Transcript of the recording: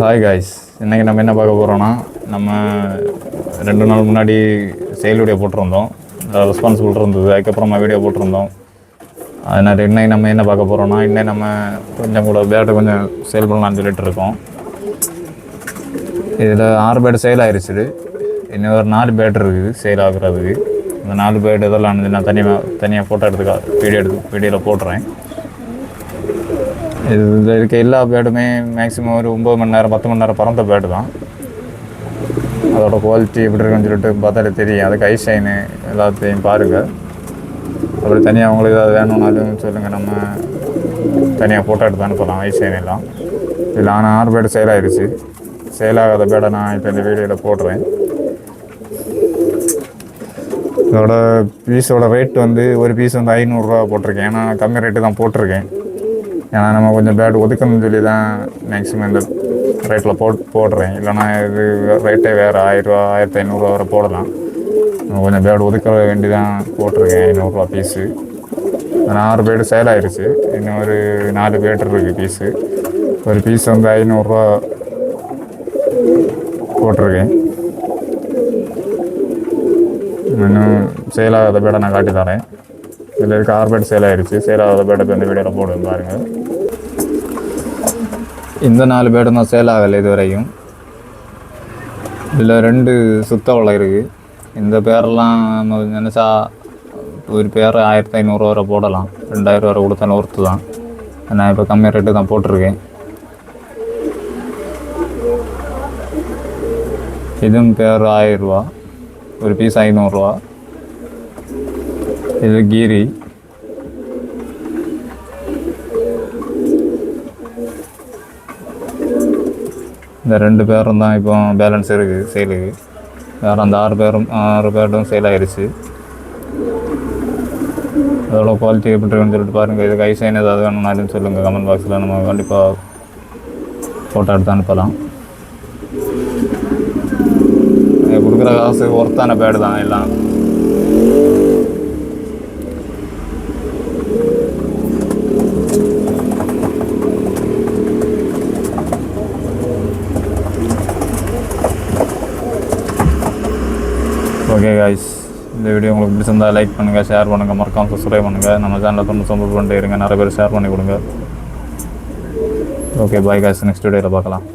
Hi guys, இன்றைக்கி நம்ம என்ன பார்க்க போகிறோன்னா, நம்ம 2 நாள் முன்னாடி சேல் வீடியோ போட்டிருந்தோம். ரெஸ்பான்சிபிள் இருந்தது. அதுக்கப்புறமா வீடியோ போட்டிருந்தோம். அதனால் இன்னைக்கு நம்ம என்ன பார்க்க போகிறோன்னா, இன்னும் நம்ம கொஞ்சம் கூட பேட்டை கொஞ்சம் சேல் பண்ணலான்னு சொல்லிட்டு இருக்கோம். இதில் 6 பேட் சேல் ஆகிடுச்சு. இன்னும் ஒரு 4 பேட் இருக்குது சேல் ஆகுறதுக்கு. இந்த 4 பேட் இதெல்லாம் நான் தனியாக ஃபோட்டோ வீடியோவில் போட்டுறேன். இது இருக்க எல்லா பேடுமே மேக்ஸிமம் ஒரு 9 மணி நேரம் 10 மணி நேரம் பறந்த பேடு தான். அதோட குவாலிட்டி எப்படி இருக்குன்னு சொல்லிட்டு பார்த்தாலே தெரியும். அதுக்கு ஐ ஷைனு எல்லாத்தையும் பாருங்கள். அப்படி தனியாக அவங்களுக்கு ஏதாவது வேணும்னாலும் சொல்லுங்கள், நம்ம தனியாக ஃபோட்டோ எடுத்து அனுப்பலாம் ஐ ஷைன் எல்லாம். இதில் ஆனால் 6 பேடு சேல் ஆகிடுச்சு. சேல் ஆகாத பேடை நான் இப்போ இந்த வீடியோவில் போடுறேன். இதோட பீஸோட ரேட் வந்து ஒரு பீஸ் வந்து 500 ரூபா போட்டிருக்கேன். ஏன்னா கம்மி ரேட்டு தான் போட்டிருக்கேன். ஏன்னா நம்ம கொஞ்சம் பேட் ஒதுக்கணும்னு சொல்லி தான் மேக்ஸிமம் இந்த ரேட்டில் போடுறேன். இல்லைனா இது ரேட்டே வேறு 1000 ரூபா 1500 வரை போடலாம். நம்ம கொஞ்சம் பேட் ஒதுக்க வேண்டி தான் போட்டிருக்கேன். 500 ரூபா பீஸு. 6 பேடு சேல் ஆகிடுச்சு. இன்னும் ஒரு 4 பேட் இருக்குது பீஸு. ஒரு பீஸ் வந்து 500 ரூபா போட்டிருக்கேன். இன்னும் சேல் ஆகாத பேடை நான் காட்டி தரேன். இதில் இருக்க 6 பேட் சேல் ஆகிடுச்சு. சேல் ஆகாத பேடை இப்போ இந்த வீடியோவில் போடுவேன் பாருங்கள். இந்த 4 பேடும் தான் சேல் ஆகலை இது வரைக்கும். இதில் 2 சுத்த வலை இருக்குது. இந்த பேரெல்லாம் நம்ம நினச்சா ஒரு பேர் 1500 வரை போடலாம். 2000 வரை கொடுத்தாலும் ஒர்த்து தான். நான் இப்போ கம்மி ரேட்டு தான் போட்டிருக்கேன். இதுவும் பேர் 1000 ரூபா. ஒரு பீஸ் 500 ரூபா. இது கீரி. இந்த 2 பேரும் தான் இப்போ பேலன்ஸ் இருக்குது சேலுக்கு. வேறு அந்த 6 பேரும் சேல் ஆகிடுச்சு. அதோட குவாலிட்டி எப்படி இருக்குன்னு சொல்லிட்டு பாருங்கள். இதுக்கு ஐ சைன் ஏதாவது வேணும்னாலும் சொல்லுங்கள் கமெண்ட் பாக்ஸில். நம்ம கண்டிப்பாக ஃபோட்டோ எடுத்து அனுப்பலாம். கொடுக்குற காசு ஒர்த்தான பேடு தான் எல்லாம். ஓகே காய்ஸ், இந்த வீடியோ உங்களுக்கு பிடிச்சிருந்தால் லைக் பண்ணுங்கள், ஷேர் பண்ணுங்கள், மறக்காமல் சப்ஸ்கிரைப் பண்ணுங்கள். நம்ம சேனலை சப்போர்ட் பண்ணிட்டு இருங்க. நிறைய பேர் ஷேர் பண்ணி கொடுங்க. ஓகே பாய் காய்ஸ், நெக்ஸ்ட் வீடியோவில் பார்க்கலாம்.